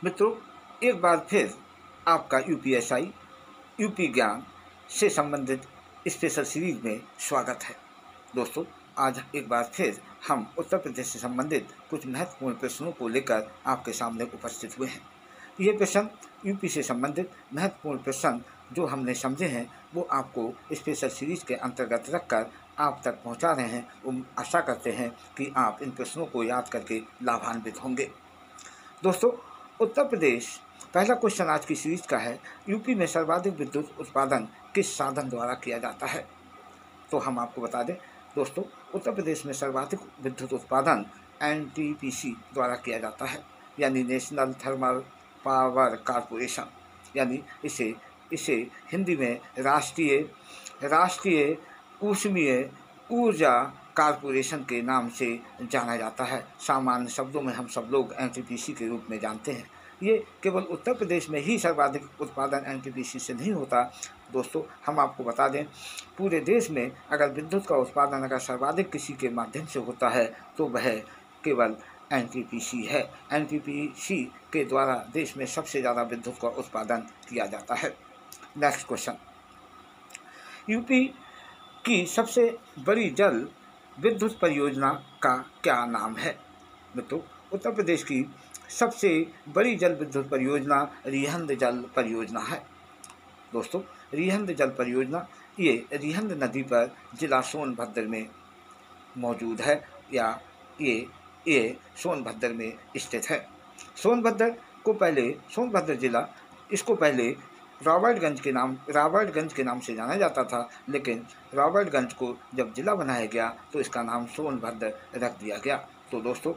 मित्रों, एक बार फिर आपका यूपीएसआई यूपी ज्ञान से संबंधित स्पेशल सीरीज में स्वागत है। दोस्तों, आज एक बार फिर हम उत्तर प्रदेश से संबंधित कुछ महत्वपूर्ण प्रश्नों को लेकर आपके सामने उपस्थित हुए हैं। ये प्रश्न यूपी से संबंधित महत्वपूर्ण प्रश्न जो हमने समझे हैं वो आपको स्पेशल सीरीज के अंतर्गत रखकर आप तक पहुंचा रहे हैं। आशा करते हैं कि आप इन प्रश्नों को याद करके लाभान्वित होंगे। दोस्तों, उत्तर प्रदेश पहला क्वेश्चन आज की सीरीज का है, यूपी में सर्वाधिक विद्युत उत्पादन किस साधन द्वारा किया जाता है? तो हम आपको बता दें दोस्तों, उत्तर प्रदेश में सर्वाधिक विद्युत उत्पादन एनटीपीसी द्वारा किया जाता है, यानी नेशनल थर्मल पावर कॉरपोरेशन, यानी इसे हिंदी में राष्ट्रीय ऊष्मीय ऊर्जा कॉरपोरेशन के नाम से जाना जाता है। सामान्य शब्दों में हम सब लोग एनटीपीसी के रूप में जानते हैं। ये केवल उत्तर प्रदेश में ही सर्वाधिक उत्पादन एनटीपीसी से नहीं होता दोस्तों, हम आपको बता दें पूरे देश में अगर विद्युत का उत्पादन अगर सर्वाधिक किसी के माध्यम से होता है तो वह केवल एनटीपीसी है। एनटीपीसी के द्वारा देश में सबसे ज़्यादा विद्युत का उत्पादन किया जाता है। नेक्स्ट क्वेश्चन, यूपी की सबसे बड़ी जल विद्युत परियोजना का क्या नाम है? मित्रों, उत्तर प्रदेश की सबसे बड़ी जल विद्युत परियोजना रिहंद जल परियोजना है। दोस्तों, रिहंद जल परियोजना ये रिहंद नदी पर जिला सोनभद्र में मौजूद है, या ये सोनभद्र में स्थित है। सोनभद्र जिला इसको पहले रॉबर्टगंज के नाम से जाना जाता था, लेकिन रॉबर्टगंज को जब जिला बनाया गया तो इसका नाम सोनभद्र रख दिया गया। तो दोस्तों,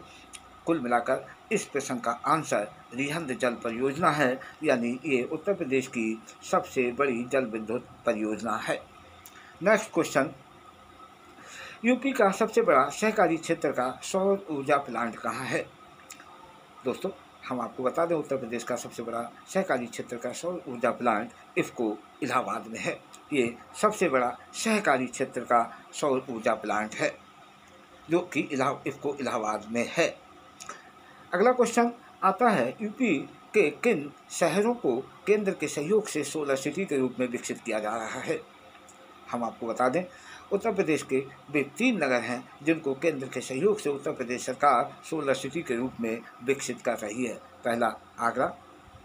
कुल मिलाकर इस प्रश्न का आंसर रिहंद जल परियोजना है, यानी ये उत्तर प्रदेश की सबसे बड़ी जल विद्युत परियोजना है। नेक्स्ट क्वेश्चन, यूपी का सबसे बड़ा सहकारी क्षेत्र का सौर ऊर्जा प्लांट कहाँ है? दोस्तों, हम आपको बता दें उत्तर प्रदेश का सबसे बड़ा सहकारी क्षेत्र का सौर ऊर्जा प्लांट इफ़को इलाहाबाद में है। ये सबसे बड़ा सहकारी क्षेत्र का सौर ऊर्जा प्लांट है जो कि इफ़को इलाहाबाद में है। अगला क्वेश्चन आता है, यूपी के किन शहरों को केंद्र के सहयोग से सोलर सिटी के रूप में विकसित किया जा रहा है? हम आपको बता दें उत्तर प्रदेश के वे 3 नगर हैं जिनको केंद्र के सहयोग से उत्तर प्रदेश सरकार सोलर सिटी के रूप में विकसित कर रही है। पहला आगरा,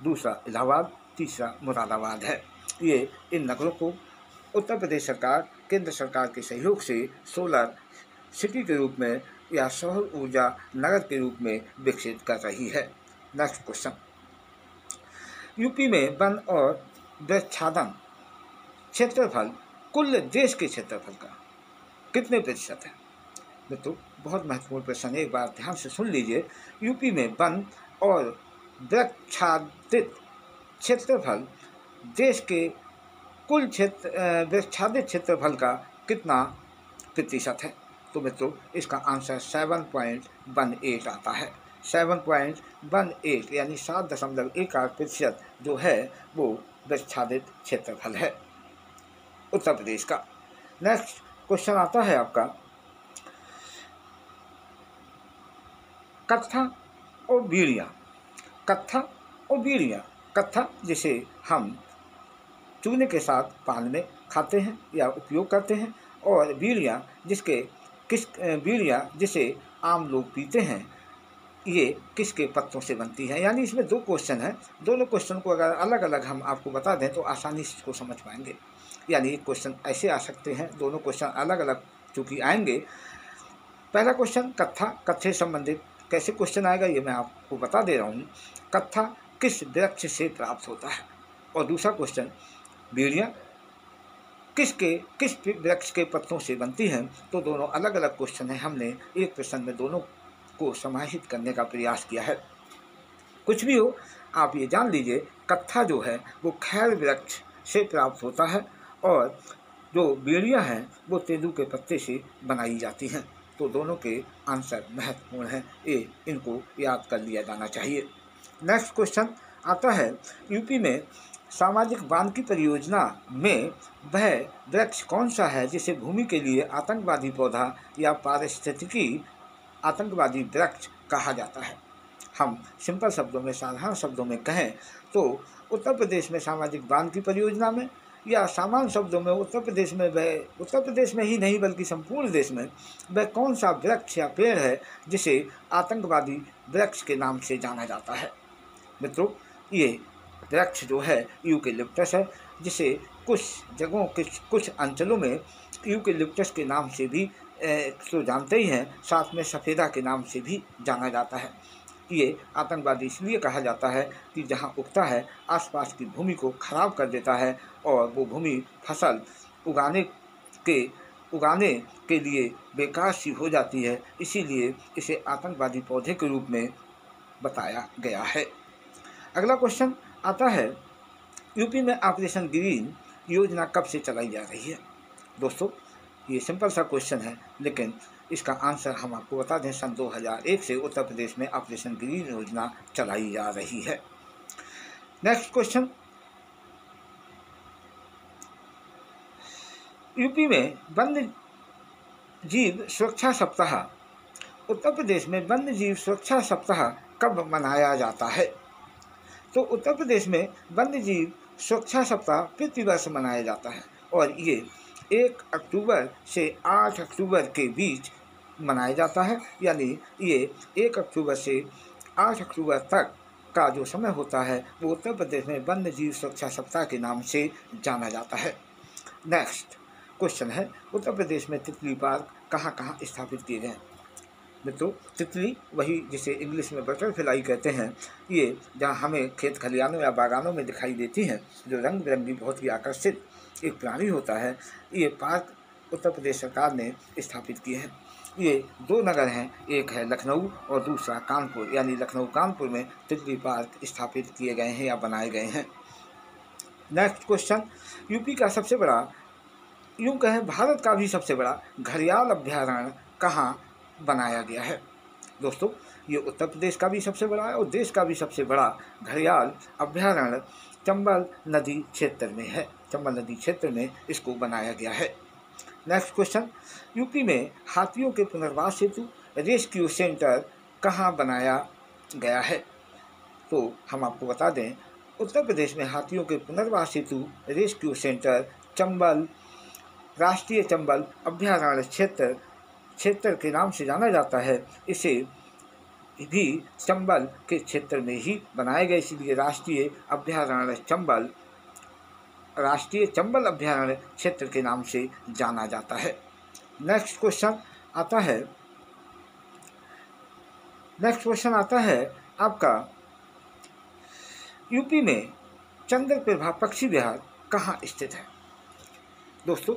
दूसरा इलाहाबाद, तीसरा मुरादाबाद है। ये इन नगरों को उत्तर प्रदेश सरकार केंद्र सरकार के सहयोग से सोलर सिटी के रूप में या सौर ऊर्जा नगर के रूप में विकसित कर रही है। नेक्स्ट क्वेश्चन, यूपी में वन और वृक्षादन क्षेत्रफल कुल देश के क्षेत्रफल का कितने प्रतिशत है? मित्रों, बहुत महत्वपूर्ण प्रश्न है, एक बार ध्यान से सुन लीजिए। यूपी में वन और वृक्षादित क्षेत्रफल देश के कुल वृक्षादित क्षेत्रफल का कितना प्रतिशत है? तो मित्रों, इसका आंसर 7.18 आता है। 7.18 यानी 7.18% जो है वो वृक्षादित क्षेत्रफल है उत्तर प्रदेश का। नेक्स्ट क्वेश्चन आता है आपका, कत्था और बीड़िया। कत्था जिसे हम चूने के साथ पान में खाते हैं या उपयोग करते हैं, और बीड़िया जिसे आम लोग पीते हैं, ये किसके पत्तों से बनती है? यानी इसमें 2 क्वेश्चन हैं। दोनों क्वेश्चन को अगर अलग अलग हम आपको बता दें तो आसानी से इसको समझ पाएंगे। यानी एक क्वेश्चन ऐसे आ सकते हैं, दोनों क्वेश्चन अलग अलग चूँकि आएंगे। पहला क्वेश्चन कत्थे संबंधित कैसे क्वेश्चन आएगा ये मैं आपको बता दे रहा हूँ। कत्था किस वृक्ष से प्राप्त होता है? और दूसरा क्वेश्चन, बीड़ियाँ किस वृक्ष के पत्तों से बनती हैं? तो दोनों अलग अलग क्वेश्चन हैं, हमने एक प्रश्न में दोनों को समाहित करने का प्रयास किया है। कुछ भी हो, आप ये जान लीजिए कत्था जो है वो खैर वृक्ष से प्राप्त होता है, और जो बीड़ियाँ हैं वो तेंदू के पत्ते से बनाई जाती हैं। तो दोनों के आंसर महत्वपूर्ण हैं, इनको याद कर लिया जाना चाहिए। नेक्स्ट क्वेश्चन आता है, यूपी में सामाजिक वानिकी परियोजना में वह वृक्ष कौन सा है जिसे भूमि के लिए आतंकवादी पौधा या पारिस्थितिकी आतंकवादी वृक्ष कहा जाता है? हम सिंपल शब्दों में, साधारण शब्दों में कहें तो उत्तर प्रदेश में सामाजिक बांध की परियोजना में, या सामान्य शब्दों में उत्तर प्रदेश में ही नहीं बल्कि संपूर्ण देश में वह कौन सा वृक्ष या पेड़ है जिसे आतंकवादी वृक्ष के नाम से जाना जाता है। मित्रों, ये वृक्ष जो है यूकेलिप्टस है, जिसे कुछ जगहों के कुछ अंचलों में यूकेलिप्टस के नाम से भी तो जानते ही हैं, साथ में सफ़ेदा के नाम से भी जाना जाता है। ये आतंकवादी इसलिए कहा जाता है कि जहाँ उगता है आसपास की भूमि को खराब कर देता है और वो भूमि फसल उगाने के उगाने के लिए बेकार सी हो जाती है, इसीलिए इसे आतंकवादी पौधे के रूप में बताया गया है। अगला क्वेश्चन आता है, यूपी में ऑपरेशन ग्रीन योजना कब से चलाई जा रही है। दोस्तों, ये सिंपल सा क्वेश्चन है, लेकिन इसका आंसर हम आपको बता दें, सन 2001 से उत्तर प्रदेश में ऑपरेशन ग्रीन योजना चलाई जा रही है। नेक्स्ट क्वेश्चन, यूपी में वन्य जीव सुरक्षा सप्ताह, उत्तर प्रदेश में वन्य जीव सुरक्षा सप्ताह कब मनाया जाता है। तो उत्तर प्रदेश में वन्य जीव सुरक्षा सप्ताह प्रतिवर्ष मनाया जाता है और ये 1 अक्टूबर से 8 अक्टूबर के बीच मनाया जाता है। यानी ये 1 अक्टूबर से 8 अक्टूबर तक का जो समय होता है वो उत्तर प्रदेश में वन्य जीव सुरक्षा सप्ताह के नाम से जाना जाता है। नेक्स्ट क्वेश्चन है, उत्तर प्रदेश में तितली पार्क कहाँ कहाँ स्थापित किए गए। मित्रों, तितली वही जिसे इंग्लिश में बटरफ्लाई कहते हैं, ये जहाँ हमें खेत खलिहानों या बागानों में दिखाई देती हैं, जो रंग बिरंगी बहुत ही आकर्षित एक प्राणी होता है, ये पार्क उत्तर प्रदेश सरकार ने स्थापित किए हैं। ये 2 नगर हैं, एक है लखनऊ और दूसरा कानपुर, यानी लखनऊ कानपुर में तितली पार्क स्थापित किए गए हैं या बनाए गए हैं। नेक्स्ट क्वेश्चन, यूपी का सबसे बड़ा, यूँ कहें भारत का भी सबसे बड़ा घड़ियाल अभ्यारण्य कहाँ बनाया गया है। दोस्तों, ये उत्तर प्रदेश का भी सबसे बड़ा है और देश का भी सबसे बड़ा घड़ियाल अभ्यारण्य चंबल नदी क्षेत्र में है। चंबल नदी क्षेत्र में इसको बनाया गया है। नेक्स्ट क्वेश्चन, यूपी में हाथियों के पुनर्वास हेतु रेस्क्यू सेंटर कहाँ बनाया गया है। तो हम आपको बता दें, उत्तर प्रदेश में हाथियों के पुनर्वास हेतु रेस्क्यू सेंटर चंबल, राष्ट्रीय चंबल अभ्यारण्य क्षेत्र के नाम से जाना जाता है। इसे भी चंबल के क्षेत्र में ही बनाए गए, इसलिए राष्ट्रीय चंबल अभ्यारण्य क्षेत्र के नाम से जाना जाता है। नेक्स्ट क्वेश्चन आता है आपका, यूपी में चंद्रप्रभा पक्षी विहार कहाँ स्थित है। दोस्तों,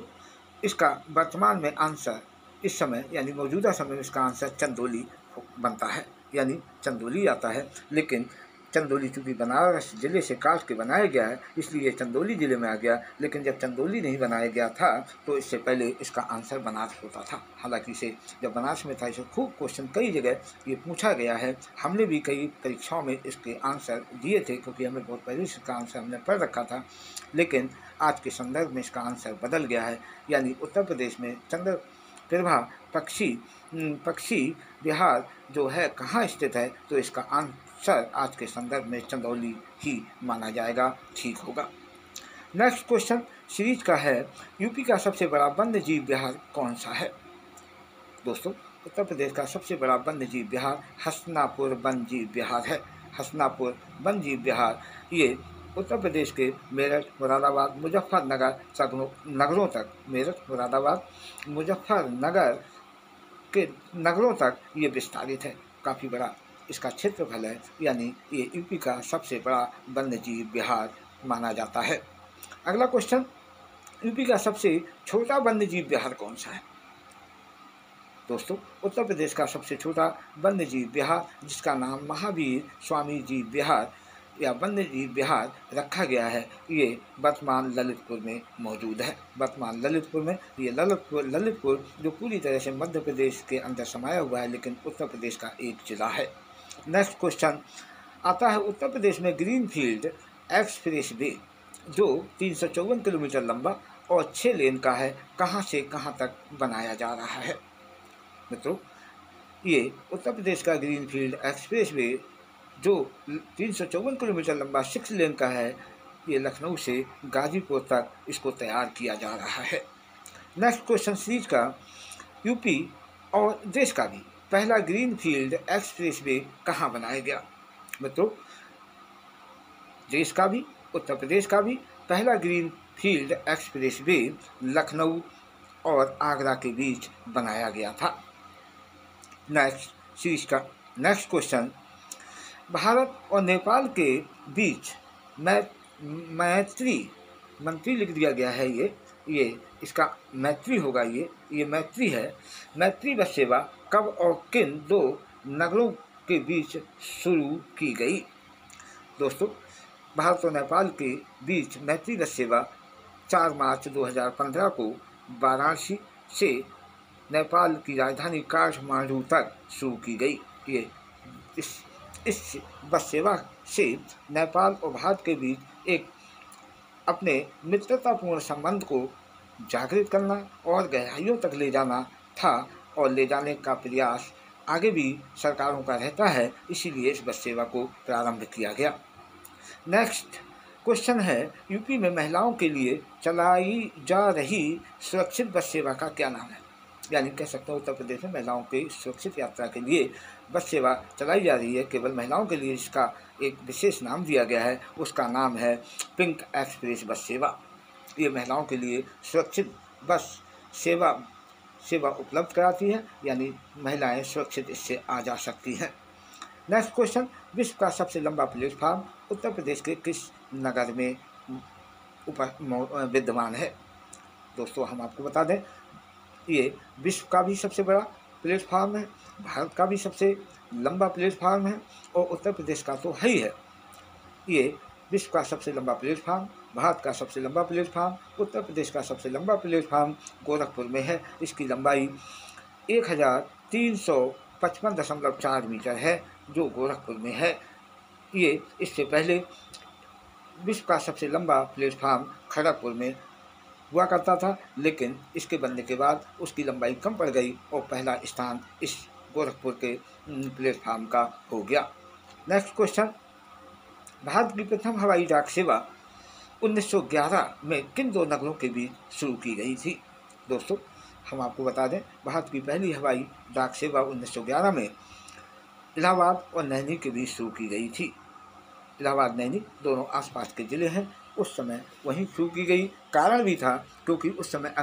इसका वर्तमान में आंसर इस समय यानी मौजूदा समय में इसका आंसर चंदौली बनता है, यानी चंदौली आता है। लेकिन चंदौली चूँकि बनारस ज़िले से काट के बनाया गया है, इसलिए चंदौली ज़िले में आ गया। लेकिन जब चंदौली नहीं बनाया गया था तो इससे पहले इसका आंसर बनारस होता था। हालांकि इसे जब बनारस में था, इसे खूब क्वेश्चन कई जगह ये पूछा गया है। हमने भी कई परीक्षाओं में इसके आंसर दिए थे, क्योंकि हमें बहुत पहले इसका आंसर हमने पढ़ रखा था। लेकिन आज के संदर्भ में इसका आंसर बदल गया है, यानी उत्तर प्रदेश में चंद्रप्रभा पक्षी विहार जो है कहाँ स्थित है, तो इसका आंसर आज के संदर्भ में चंदौली ही माना जाएगा, ठीक होगा। नेक्स्ट क्वेश्चन सीरीज का है, यूपी का सबसे बड़ा वन्य जीव विहार कौन सा है। दोस्तों, उत्तर प्रदेश का सबसे बड़ा वन्य जीव विहार हसनापुर वन्य जीव विहार है। हसनापुर वन्य जीव विहार ये उत्तर प्रदेश के मेरठ, मुरादाबाद, मुजफ्फरनगर नगरों तक, मेरठ, मुरादाबाद, मुजफ्फरनगर के नगरों तक ये विस्तारित है। काफ़ी बड़ा इसका क्षेत्रफल है, यानी ये यूपी का सबसे बड़ा वन्य जीव विहार माना जाता है। अगला क्वेश्चन, यूपी का सबसे छोटा वन्य जीव विहार कौन सा है। दोस्तों, उत्तर प्रदेश का सबसे छोटा वन्य जीव विहार, जिसका नाम महावीर स्वामी जीव विहार या वन्य जीव विहार रखा गया है, ये वर्तमान ललितपुर में मौजूद है। वर्तमान ललितपुर में ये ललितपुर जो पूरी तरह से मध्य प्रदेश के अंदर समाया हुआ है, लेकिन उत्तर प्रदेश का एक जिला है। नेक्स्ट क्वेश्चन आता है, उत्तर प्रदेश में ग्रीन फील्ड एक्सप्रेस वे जो 354 किलोमीटर लंबा और 6 लेन का है, कहाँ से कहाँ तक बनाया जा रहा है। मित्रों, ये उत्तर प्रदेश का ग्रीन फील्ड एक्सप्रेस वे जो 354 किलोमीटर लंबा 6 लेन का है। ये लखनऊ से गाजीपुर तक इसको तैयार किया जा रहा है। नेक्स्ट क्वेश्चन सीरीज का, यूपी और देश का भी पहला ग्रीन फील्ड एक्सप्रेसवे कहाँ बनाया गया? मित्रों, देश का भी उत्तर प्रदेश का भी पहला ग्रीन फील्ड एक्सप्रेसवे लखनऊ और आगरा के बीच बनाया गया था। नेक्स्ट सीरीज का नेक्स्ट क्वेश्चन, भारत और नेपाल के बीच मैत्री मंत्री लिख दिया गया है। ये इसका मैत्री होगा। ये मैत्री है। मैत्री बस सेवा कब और किन दो नगरों के बीच शुरू की गई? दोस्तों, भारत और नेपाल के बीच मैत्री बस सेवा 4 मार्च 2015 को वाराणसी से नेपाल की राजधानी काठमांडू तक शुरू की गई। ये इस बस सेवा से नेपाल और भारत के बीच एक अपने मित्रतापूर्ण संबंध को जागृत करना और गहराइयों तक ले जाना था, और ले जाने का प्रयास आगे भी सरकारों का रहता है। इसीलिए इस बस सेवा को प्रारंभ किया गया। नेक्स्ट क्वेश्चन है, यूपी में महिलाओं के लिए चलाई जा रही सुरक्षित बस सेवा का क्या नाम है? यानी कह सकते हो उत्तर प्रदेश में महिलाओं की सुरक्षित यात्रा के लिए बस सेवा चलाई जा रही है। केवल महिलाओं के लिए इसका एक विशेष नाम दिया गया है, उसका नाम है पिंक एक्सप्रेस बस सेवा। ये महिलाओं के लिए सुरक्षित बस सेवा उपलब्ध कराती है, यानी महिलाएं सुरक्षित इससे आ जा सकती हैं। नेक्स्ट क्वेश्चन, विश्व का सबसे लंबा प्लेटफार्म उत्तर प्रदेश के किस नगर में विद्यमान है? दोस्तों, हम आपको बता दें, ये विश्व का भी सबसे बड़ा प्लेटफार्म है, भारत का भी सबसे लंबा प्लेटफार्म है, और उत्तर प्रदेश का तो है ही है। ये विश्व का सबसे लंबा प्लेटफार्म, भारत का सबसे लंबा प्लेटफार्म, उत्तर प्रदेश का सबसे लंबा प्लेटफार्म गोरखपुर में है। इसकी लंबाई 1355.4 मीटर है, जो गोरखपुर में है। ये इससे पहले विश्व का सबसे लंबा प्लेटफार्म खड़गपुर में हुआ करता था, लेकिन इसके बनने के बाद उसकी लंबाई कम पड़ गई और पहला स्थान इस गोरखपुर के प्लेटफार्म का हो गया। नेक्स्ट क्वेश्चन, भारत की प्रथम हवाई डाक सेवा 1911 में किन दो नगरों के बीच शुरू की गई थी? दोस्तों, हम आपको बता दें, भारत की पहली हवाई डाक सेवा 1911 में इलाहाबाद और नैनी के बीच शुरू की गई थी। इलाहाबाद नैनी दोनों आसपास के ज़िले हैं। उस समय वहीं शुरू की गई। कारण भी था क्योंकि उस समय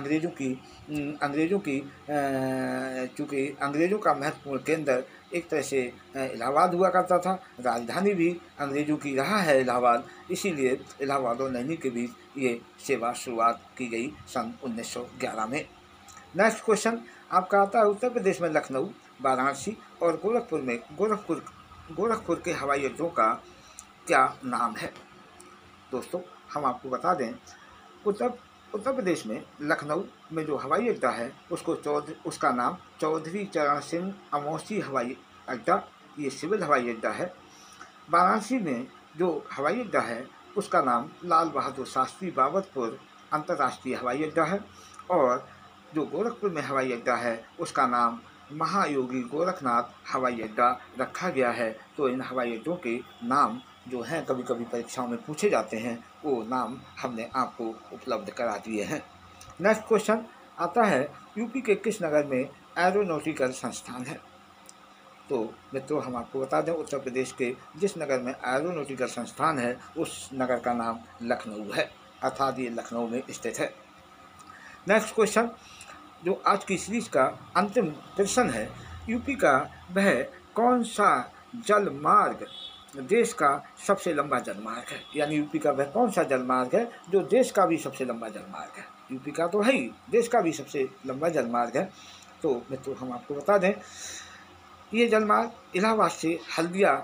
चूँकि अंग्रेज़ों का महत्वपूर्ण केंद्र एक तरह से इलाहाबाद हुआ करता था। राजधानी भी अंग्रेज़ों की रहा है इलाहाबाद, इसीलिए इलाहाबाद और नैनी के बीच ये सेवा शुरुआत की गई सन 1911 में। नेक्स्ट क्वेश्चन आपका आता है, उत्तर प्रदेश में लखनऊ, वाराणसी और गोरखपुर में गोरखपुर के हवाई अड्डों का क्या नाम है? दोस्तों, हम आपको बता दें, उत्तर प्रदेश में लखनऊ में जो हवाई अड्डा है उसका नाम चौधरी चरण सिंह अमौसी हवाई अड्डा, ये सिविल हवाई अड्डा है। वाराणसी में जो हवाई अड्डा है उसका नाम लाल बहादुर शास्त्री बाबतपुर अंतर्राष्ट्रीय हवाई अड्डा है, और जो गोरखपुर में हवाई अड्डा है उसका नाम महायोगी गोरखनाथ हवाई अड्डा रखा गया है। तो इन हवाई अड्डों के नाम जो हैं कभी कभी परीक्षाओं में पूछे जाते हैं, वो नाम हमने आपको उपलब्ध करा दिए हैं। नेक्स्ट क्वेश्चन आता है, यूपी के किस नगर में एरोनॉटिकल संस्थान है? तो मित्रों, हम आपको बता दें, उत्तर प्रदेश के जिस नगर में एरोनॉटिकल संस्थान है उस नगर का नाम लखनऊ है, अर्थात ये लखनऊ में स्थित है। नेक्स्ट क्वेश्चन, जो आज की सीरीज का अंतिम प्रश्न है, यूपी का वह कौन सा जलमार्ग देश का सबसे लंबा जलमार्ग है? यानी यूपी का वह कौन सा जलमार्ग है जो देश का भी सबसे लंबा जलमार्ग है? यूपी का तो है ही, देश का भी सबसे लंबा जलमार्ग है। तो मित्रों, हम आपको बता दें, ये जलमार्ग इलाहाबाद से हल्दिया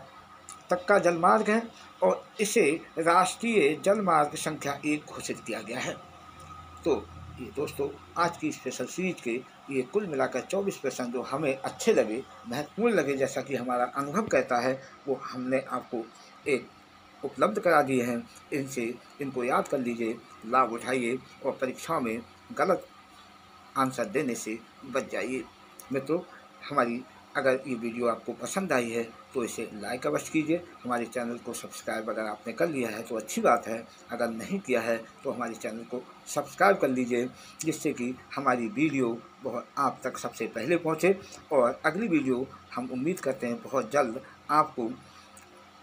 तक का जलमार्ग है और इसे राष्ट्रीय जलमार्ग संख्या 1 घोषित किया गया है। तो ये दोस्तों, आज की स्पेशल सीरीज के ये कुल मिलाकर 24 प्रश्न जो हमें अच्छे लगे, महत्वपूर्ण लगे, जैसा कि हमारा अनुभव कहता है, वो हमने आपको एक उपलब्ध करा दिए हैं। इनको याद कर लीजिए, लाभ उठाइए और परीक्षाओं में गलत आंसर देने से बच जाइए। मित्रों, हमारी अगर ये वीडियो आपको पसंद आई है तो इसे लाइक अवश्य कीजिए। हमारे चैनल को सब्सक्राइब अगर आपने कर लिया है तो अच्छी बात है, अगर नहीं किया है तो हमारे चैनल को सब्सक्राइब कर लीजिए, जिससे कि हमारी वीडियो बहुत आप तक सबसे पहले पहुंचे। और अगली वीडियो हम उम्मीद करते हैं बहुत जल्द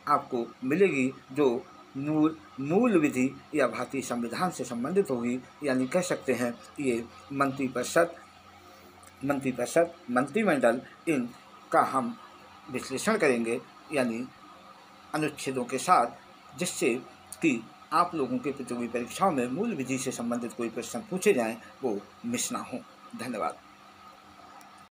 आपको मिलेगी, जो मूल विधि या भारतीय संविधान से संबंधित होगी। यानी कह सकते हैं ये मंत्रिपरिषद मंत्रिमंडल इनका हम विश्लेषण करेंगे, यानी अनुच्छेदों के साथ, जिससे कि आप लोगों के प्रतियोगी परीक्षाओं में मूल विधि से संबंधित कोई प्रश्न पूछे जाएं वो मिस ना हो। धन्यवाद।